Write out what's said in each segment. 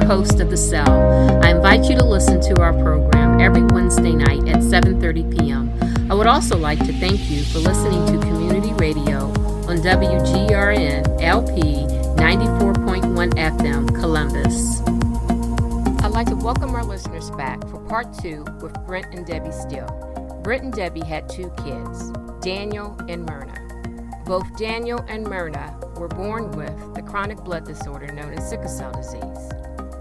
host of The Cell. I invite you to listen to our program every Wednesday night at 7:30 p.m. I would also like to thank you for listening to Community Radio on WGRN LP 94.1 FM, Columbus. I'd like to welcome our listeners back for part 2 with Brent and Debbie Steele. Brent and Debbie had 2 kids, Daniel and Myrna. Both Daniel and Myrna were born with the chronic blood disorder known as sickle cell disease.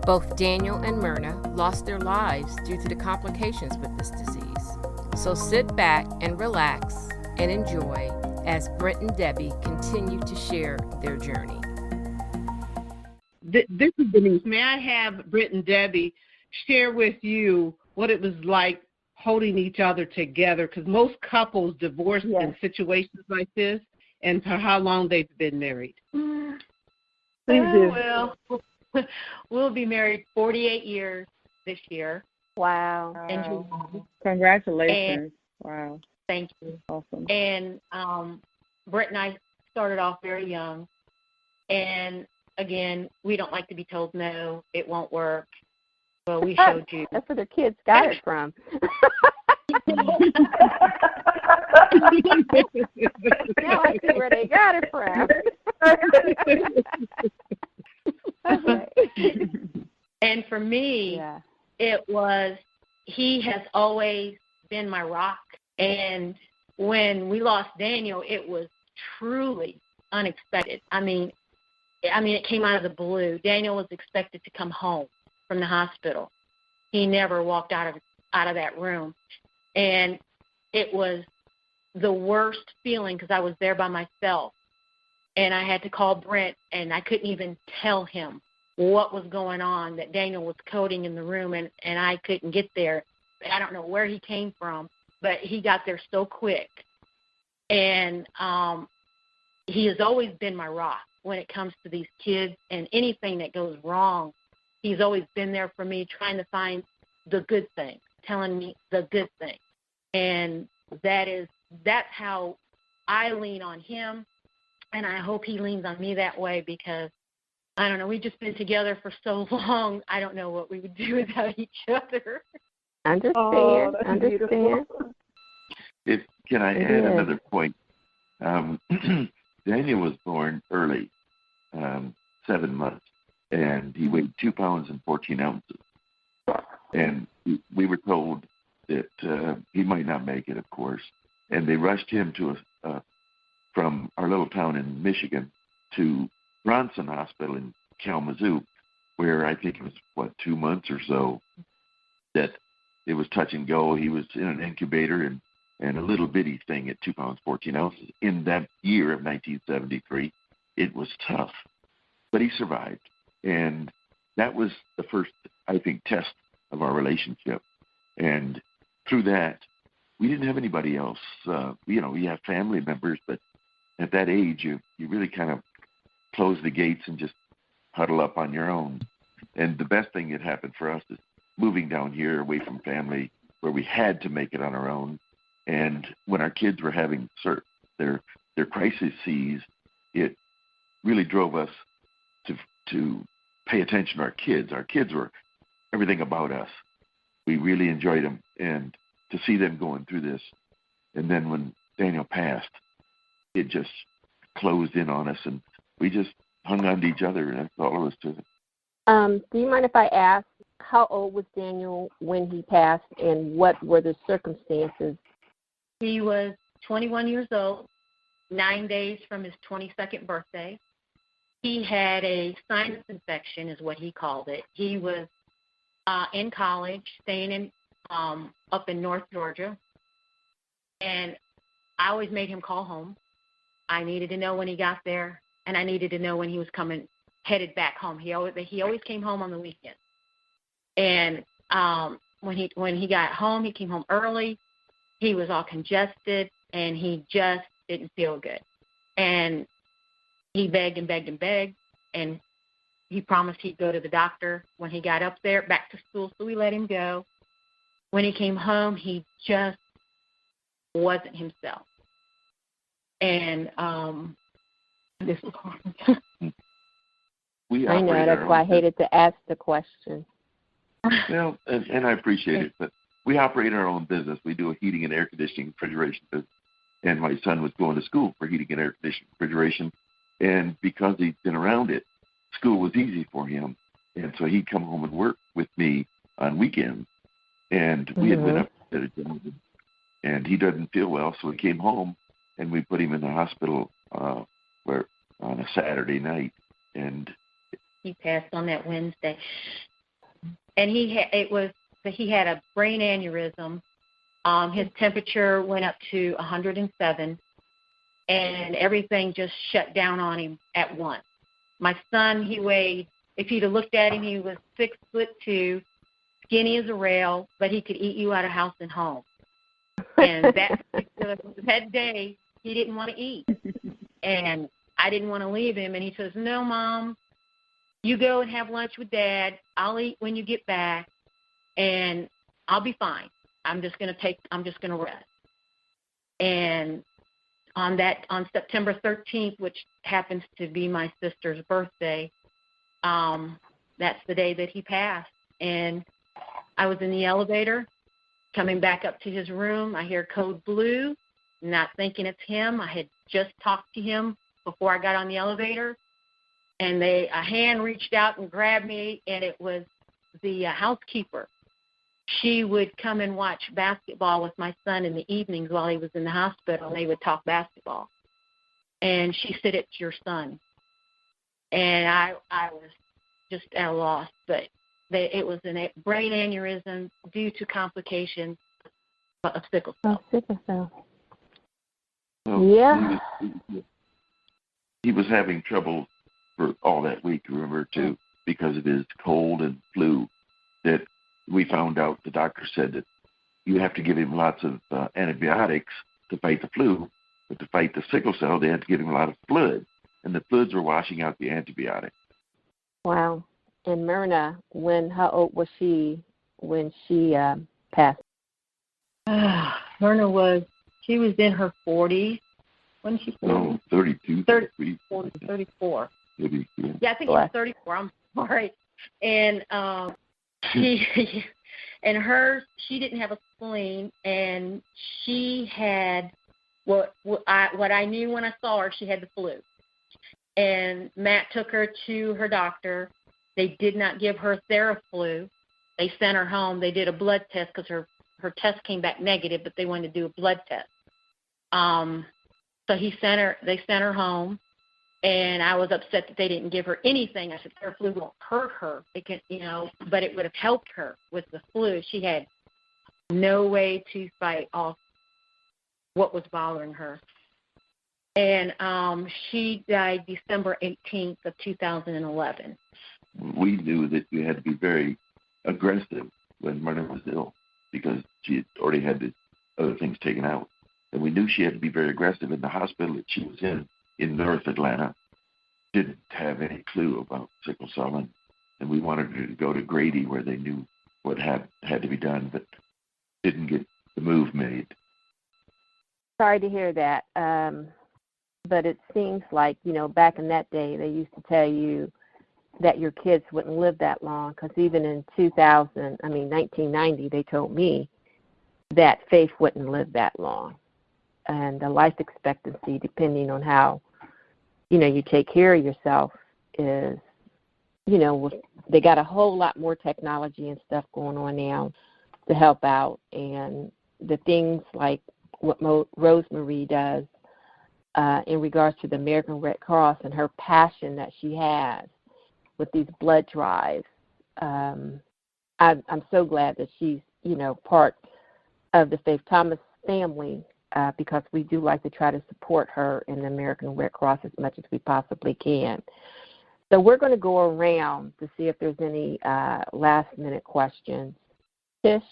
Both Daniel and Myrna lost their lives due to the complications with this disease. So sit back and relax and enjoy as Brent and Debbie continue to share their journey. This is Denise. May I have Brent and Debbie share with you what it was like holding each other together? Because most couples divorce in situations like this, and for how long they've been married. Please do. Well, we'll be married 48 years this year. Wow. And Congratulations. Wow. Thank you. Awesome. And Brett and I started off very young. And, again, we don't like to be told no, it won't work. Well, we showed you. That's where the kids got it from. Now I see where they got it from. Okay. And for me, it was, he has always been my rock. And when we lost Daniel, it was truly unexpected. I mean, it came out of the blue. Daniel was expected to come home from the hospital. He never walked out of that room. And it was the worst feeling because I was there by myself. And I had to call Brent, and I couldn't even tell him what was going on, that Daniel was coding in the room, and I couldn't get there. I don't know where he came from, but he got there so quick. And he has always been my rock when it comes to these kids and anything that goes wrong. He's always been there for me, trying to find the good thing, telling me the good thing. And that's how I lean on him, and I hope he leans on me that way because, I don't know, we've just been together for so long, I don't know what we would do without each other. Understand. Can I add another point? Daniel was born early, 7 months, and he weighed 2 pounds and 14 ounces. And we were told that he might not make it, of course. And they rushed him from our little town in Michigan to Bronson Hospital in Kalamazoo, where I think it was, 2 months or so that it was touch and go. He was in an incubator and a little bitty thing at 2 pounds, 14 ounces. In that year of 1973, it was tough, but he survived. And that was the first, I think, test of our relationship. And through that, we didn't have anybody else. You have family members, but at that age, you really kind of close the gates and just huddle up on your own. And the best thing that happened for us is moving down here away from family where we had to make it on our own. And when our kids were having their crises, it really drove us to pay attention to our kids. Our kids were everything about us. We really enjoyed them, and to see them going through this. And then when Daniel passed, it just closed in on us, and we just hung on to each other, and that's all there was to it. Do you mind if I ask, how old was Daniel when he passed, and what were the circumstances? He was 21 years old, 9 days from his 22nd birthday. He had a sinus infection, is what he called it. He was in college, staying up in North Georgia, and I always made him call home. I needed to know when he got there, and I needed to know when he was headed back home. He always came home on the weekend. And when he got home, he came home early. He was all congested, and he just didn't feel good. And he begged and begged and begged, and he promised he'd go to the doctor when he got up there, back to school, so we let him go. When he came home, he just wasn't himself. And this was hard. I know, that's why I hated to ask the question. Well, and I appreciate it, but we operate our own business. We do a heating and air conditioning refrigeration business. And my son was going to school for heating and air conditioning refrigeration. And because he'd been around it, school was easy for him. And so he'd come home and work with me on weekends. And we had been up at a job, and he doesn't feel well, so he came home, and we put him in the hospital on a Saturday night. And he passed on that Wednesday. And he had a brain aneurysm. His temperature went up to 107, and everything just shut down on him at once. My son, he weighed, if you'd have looked at him, he was 6'2", skinny as a rail, but he could eat you out of house and home. And that day, he didn't want to eat. And I didn't want to leave him. And he says, "No, Mom, you go and have lunch with Dad. I'll eat when you get back, and I'll be fine. I'm just going to rest." And on September 13th, which happens to be my sister's birthday, that's the day that he passed. And I was in the elevator coming back up to his room. I hear code blue, not thinking it's him. I had just talked to him before I got on the elevator, and a hand reached out and grabbed me, and it was the housekeeper. She would come and watch basketball with my son in the evenings while he was in the hospital, and they would talk basketball. And she said, "It's your son." And I was just at a loss, but it was a brain aneurysm due to complications of sickle cell. Oh, sickle cell. So yeah. He was having trouble for all that week, remember, too, because of his cold and flu. That we found out, the doctor said that you have to give him lots of antibiotics to fight the flu, but to fight the sickle cell, they had to give him a lot of fluid, and the fluids were washing out the antibiotics. Wow. And Myrna, how old was she when she passed? Myrna was in her 40s. When she 32, 33. 34. Maybe, yeah. Yeah, I think it was 34. I'm sorry. And she didn't have a spleen, and she had what I knew when I saw her, she had the flu. And Matt took her to her doctor. They did not give her Theraflu. They sent her home. They did a blood test because her test came back negative, but they wanted to do a blood test. So they sent her home, and I was upset that they didn't give her anything. I said, Theraflu won't hurt her. It can, but it would have helped her with the flu. She had no way to fight off what was bothering her. And she died December 18th of 2011. We knew that you had to be very aggressive when Myrna was ill because she had already had the other things taken out. And we knew she had to be very aggressive. In the hospital that she was in North Atlanta, didn't have any clue about sickle cell, and we wanted her to go to Grady where they knew what had to be done, but didn't get the move made. Sorry to hear that. But it seems like, back in that day, they used to tell you that your kids wouldn't live that long, because even in 1990, they told me that Faith wouldn't live that long. And the life expectancy, depending on how, you take care of yourself, is, they got a whole lot more technology and stuff going on now to help out. And the things like what Rosemary does in regards to the American Red Cross and her passion that she has with these blood drives, I'm so glad that she's, part of the Faith Thomas family, because we do like to try to support her in the American Red Cross as much as we possibly can. So we're going to go around to see if there's any last-minute questions. Tish?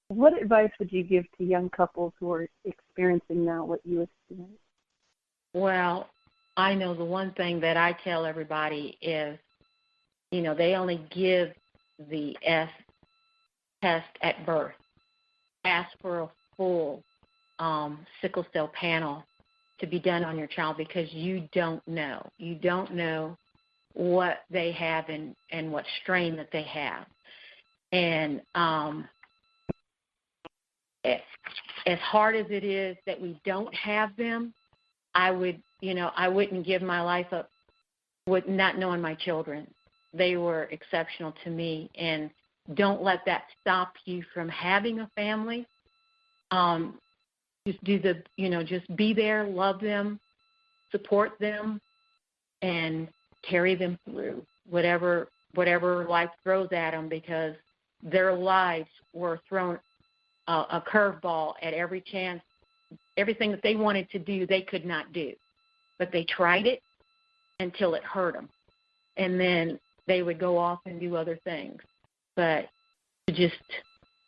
What advice would you give to young couples who are experiencing now what you experienced? Well, I know the one thing that I tell everybody is, they only give the S test at birth. Ask for a full sickle cell panel to be done on your child, because you don't know. You don't know what they have and what strain that they have. And as hard as it is that we don't have them, I wouldn't give my life up with not knowing my children. They were exceptional to me, and don't let that stop you from having a family. Just just be there, love them, support them, and carry them through whatever life throws at them, because their lives were thrown a curveball at every chance. Everything that they wanted to do, they could not do. But they tried it until it hurt them. And then they would go off and do other things. But to just,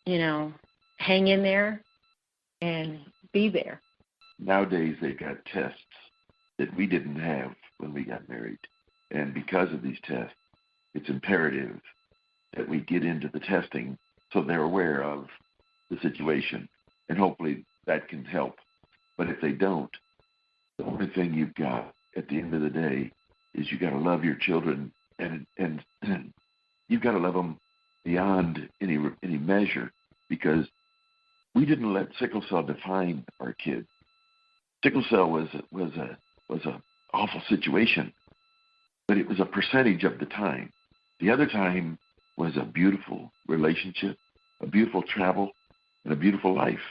hang in there and be there. Nowadays, they've got tests that we didn't have when we got married. And because of these tests, it's imperative that we get into the testing so they're aware of the situation. And hopefully that can help. But if they don't, the only thing you've got at the end of the day is you got to love your children, and you've got to love them beyond any measure, because we didn't let sickle cell define our kids. Sickle cell was a awful situation, but it was a percentage of the time. The other time was a beautiful relationship, a beautiful travel, and a beautiful life.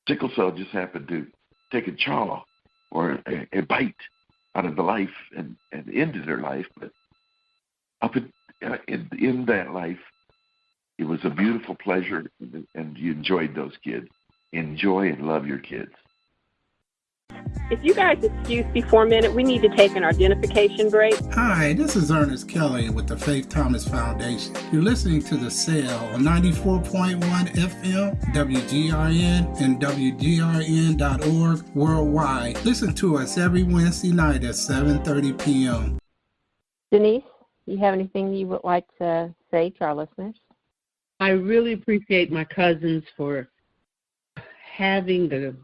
Sickle cell just happened to take a chaw or a bite out of the life and ended their life. But up in that life, it was a beautiful pleasure, and you enjoyed those kids. Enjoy and love your kids. If you guys excuse me for a minute, we need to take an identification break. Hi, this is Ernest Kelly with the Faith Thomas Foundation. You're listening to The Cell on 94.1 FM, WGRN, and WGRN.org worldwide. Listen to us every Wednesday night at 7:30 p.m. Denise, you have anything you would like to say to our listeners? I really appreciate my cousins for having the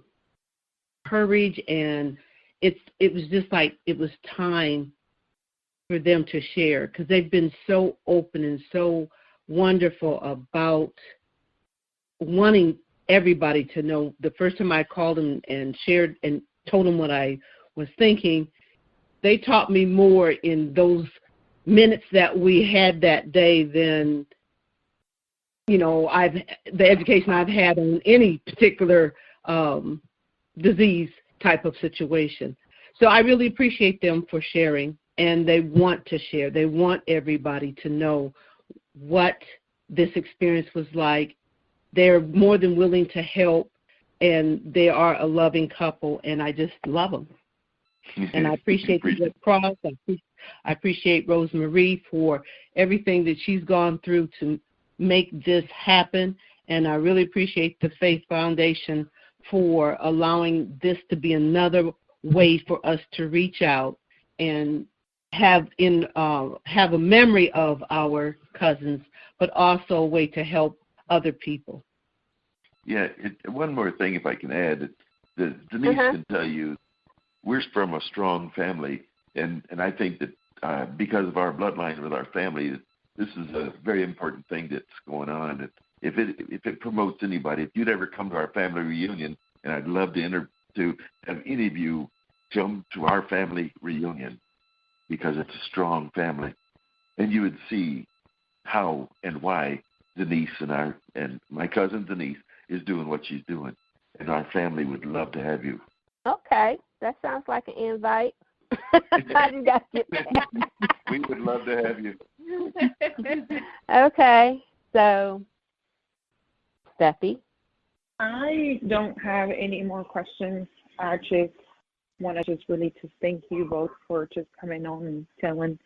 courage, and it was just like it was time for them to share, because they've been so open and so wonderful about wanting everybody to know. The first time I called them and shared and told them what I was thinking, they taught me more in those minutes that we had that day than the education I've had on any particular disease type of situation. So I really appreciate them for sharing, and they want to share. They want everybody to know what this experience was like. They're more than willing to help, and they are a loving couple, and I just love them. And I appreciate the Red Cross. I appreciate Rosemarie for everything that she's gone through to make this happen, and I really appreciate the Faith Foundation for allowing this to be another way for us to reach out and have a memory of our cousins, but also a way to help other people. Yeah, one more thing, if I can add, Denise can tell you, we're from a strong family, and I think that because of our bloodline with our family, this is a very important thing that's going on. If it promotes anybody, if you'd ever come to our family reunion, and I'd love to have any of you come to our family reunion, because it's a strong family, and you would see how and why Denise and my cousin Denise is doing what she's doing, and our family would love to have you. Okay, that sounds like an invite. I got you. We would love to have you. Okay, so Steffi? I don't have any more questions. I just want to really thank you both for just coming on and telling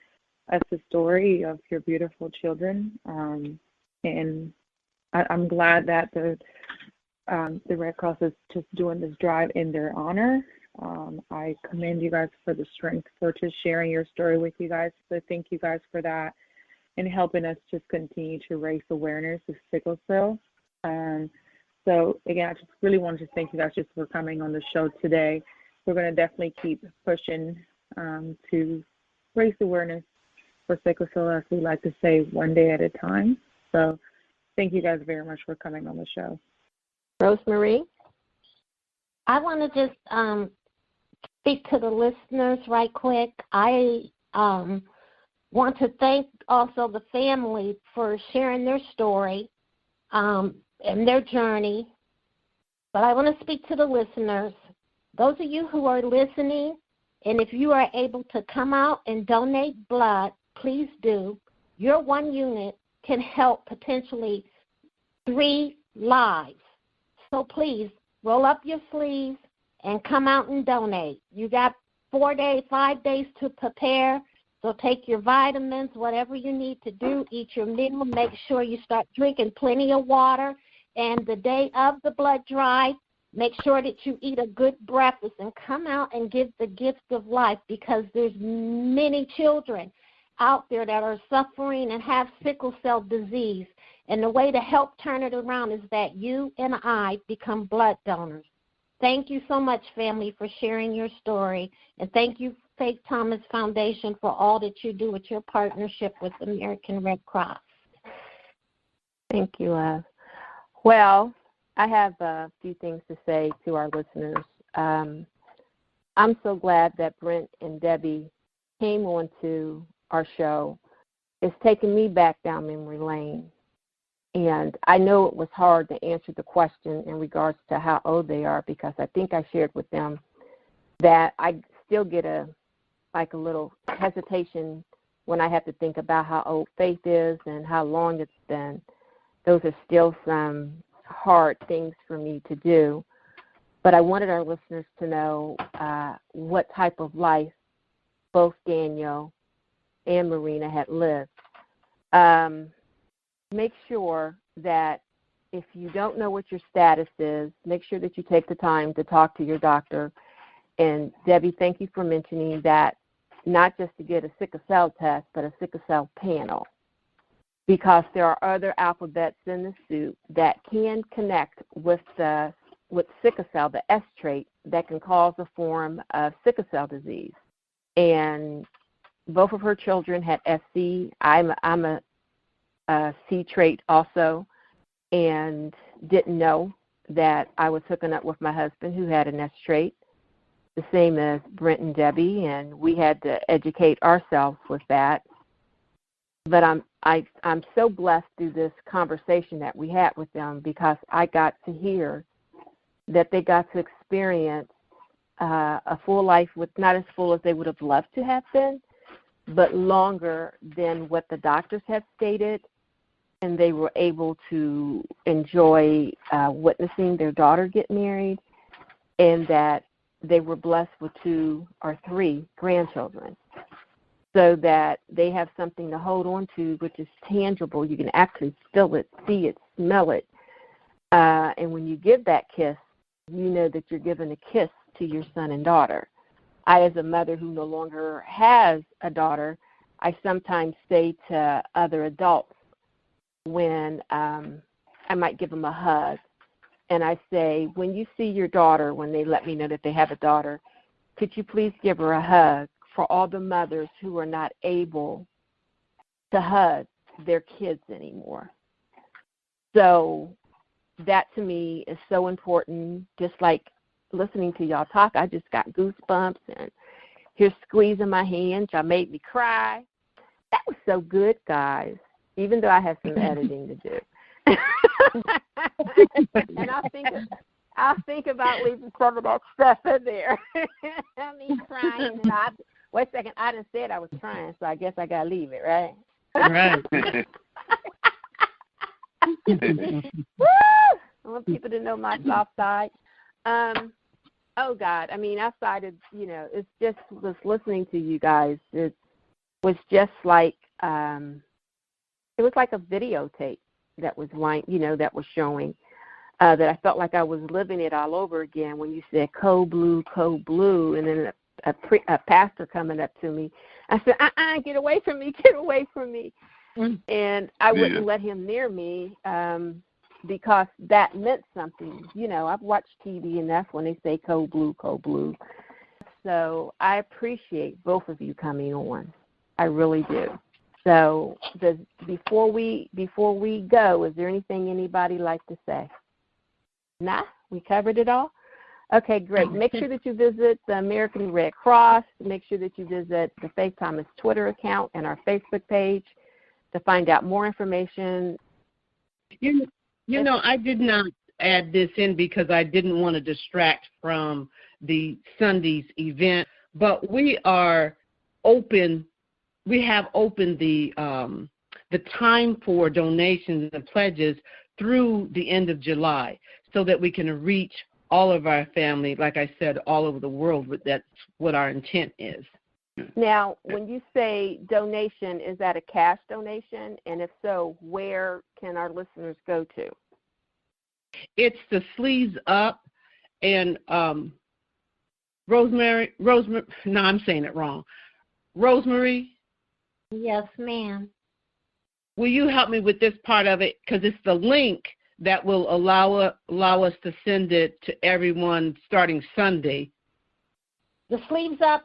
us the story of your beautiful children. And I'm glad that the Red Cross is just doing this drive in their honor. I commend you guys for the strength for just sharing your story with you guys. So thank you guys for that and helping us just continue to raise awareness of sickle cell. So again, I just really wanted to thank you guys just for coming on the show today. We're going to definitely keep pushing to raise awareness for sickle cell, as we like to say, one day at a time. So thank you guys very much for coming on the show. Rosemary? I want to just speak to the listeners right quick. I want to thank also the family for sharing their story and their journey. But I want to speak to the listeners. Those of you who are listening, and if you are able to come out and donate blood, please do. Your one unit can help potentially 3 lives. So please roll up your sleeves and come out and donate. You got 4 days, 5 days to prepare. So take your vitamins, whatever you need to do, eat your meal, make sure you start drinking plenty of water. And the day of the blood drive, make sure that you eat a good breakfast and come out and give the gift of life, because there's many children out there that are suffering and have sickle cell disease. And the way to help turn it around is that you and I become blood donors. Thank you so much, family, for sharing your story. And thank you, Faith Thomas Foundation, for all that you do with your partnership with the American Red Cross. Thank you, Love. Well, I have a few things to say to our listeners. I'm so glad that Brent and Debbie came on to our show. It's taken me back down memory lane. And I know it was hard to answer the question in regards to how old they are, because I think I shared with them that I still get a little hesitation when I have to think about how old Faith is and how long it's been. Those are still some hard things for me to do. But I wanted our listeners to know what type of life both Daniel and Myrna had lived. Make sure that if you don't know what your status is, make sure that you take the time to talk to your doctor. And Debbie, thank you for mentioning that, not just to get a sickle cell test, but a sickle cell panel, because there are other alphabets in the soup that can connect with sickle cell, the S trait, that can cause a form of sickle cell disease. And both of her children had SC. I'm a C trait also, and didn't know that I was hooking up with my husband who had an S trait, the same as Brent and Debbie, and we had to educate ourselves with that. But I'm so blessed through this conversation that we had with them, because I got to hear that they got to experience a full life, with not as full as they would have loved to have been, but longer than what the doctors have stated. And they were able to enjoy witnessing their daughter get married, and that they were blessed with 2 or 3 grandchildren, so that they have something to hold on to, which is tangible. You can actually feel it, see it, smell it. And when you give that kiss, you know that you're giving a kiss to your son and daughter. I, as a mother who no longer has a daughter, I sometimes say to other adults, when I might give them a hug, and I say, when you see your daughter, when they let me know that they have a daughter, could you please give her a hug, for all the mothers who are not able to hug their kids anymore. So that to me is so important. Just like listening to y'all talk, I just got goosebumps, and here's squeezing my hands. Y'all made me cry. That was so good, guys, even though I have some editing to do. And I'll think about leaving some of that stuff in there. I mean, crying. And wait a second, I done said I was crying, so I guess I got to leave it, right? Right. Woo! I want people to know my soft side. Oh, God. I mean, outside of, it's just was listening to you guys. It was just like, it was like a videotape that was that was showing, that I felt like I was living it all over again when you said code blue, and then a pastor coming up to me. I said, get away from me, get away from me. And I wouldn't let him near me because that meant something. I've watched TV, and that's when they say code blue. So I appreciate both of you coming on. I really do. So before we go, is there anything anybody like to say? Nah, we covered it all? Okay, great. Make sure that you visit the American Red Cross. Make sure that you visit the Faith Thomas Twitter account and our Facebook page to find out more information. You know, I did not add this in because I didn't want to distract from the Sunday's event, but we are open. We have opened the time for donations and pledges through the end of July so that we can reach all of our family, like I said, all over the world. That's what our intent is. Now, when you say donation, is that a cash donation? And if so, where can our listeners go to? It's the Sleeves Up and Rosemary, no, I'm saying it wrong. Rosemary? Yes, ma'am. Will you help me with this part of it? Because it's the link that will allow us to send it to everyone starting Sunday. The Sleeves Up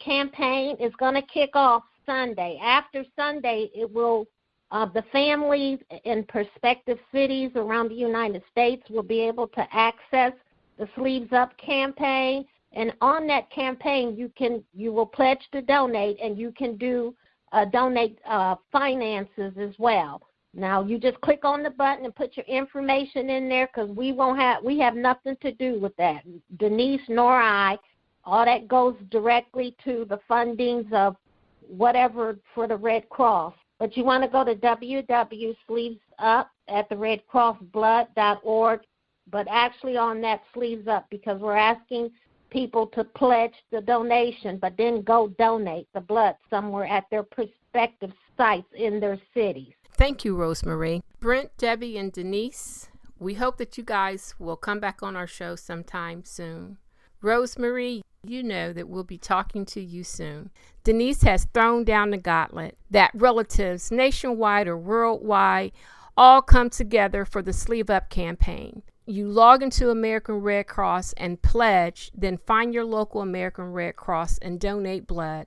campaign is going to kick off Sunday. After Sunday, it will the families in prospective cities around the United States will be able to access the Sleeves Up campaign. And on that campaign, you will pledge to donate, and you can do donate finances as well. Now, you just click on the button and put your information in there, because we have nothing to do with that. Denise nor I. All that goes directly to the fundings of whatever for the Red Cross. But you want to go to www.sleevesup@theredcrossblood.org, but actually on that Sleeves Up, because we're asking people to pledge the donation, but then go donate the blood somewhere at their prospective sites in their cities. Thank you, Rosemary. Brent, Debbie, and Denise, we hope that you guys will come back on our show sometime soon. Rosemary, you know that we'll be talking to you soon. Denise has thrown down the gauntlet that relatives nationwide or worldwide all come together for the Sleeve Up campaign. You log into American Red Cross and pledge, then find your local American Red Cross and donate blood.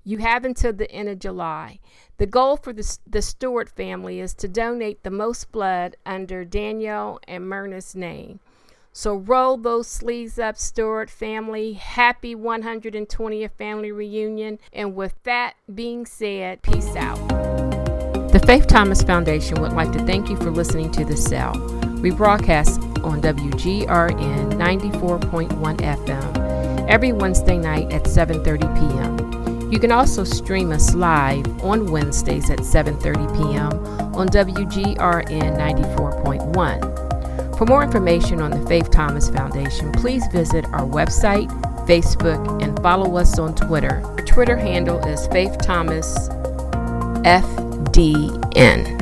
You have until the end of July. The goal for the Stewart family is to donate the most blood under Danielle and Myrna's name. So roll those sleeves up, Stewart family. Happy 120th family reunion. And with that being said, peace out. The Faith Thomas Foundation would like to thank you for listening to The Cell. We broadcast on WGRN 94.1 FM every Wednesday night at 7:30 p.m. You can also stream us live on Wednesdays at 7:30 p.m. on WGRN 94.1. For more information on the Faith Thomas Foundation, please visit our website, Facebook, and follow us on Twitter. Our Twitter handle is Faith Thomas FDN.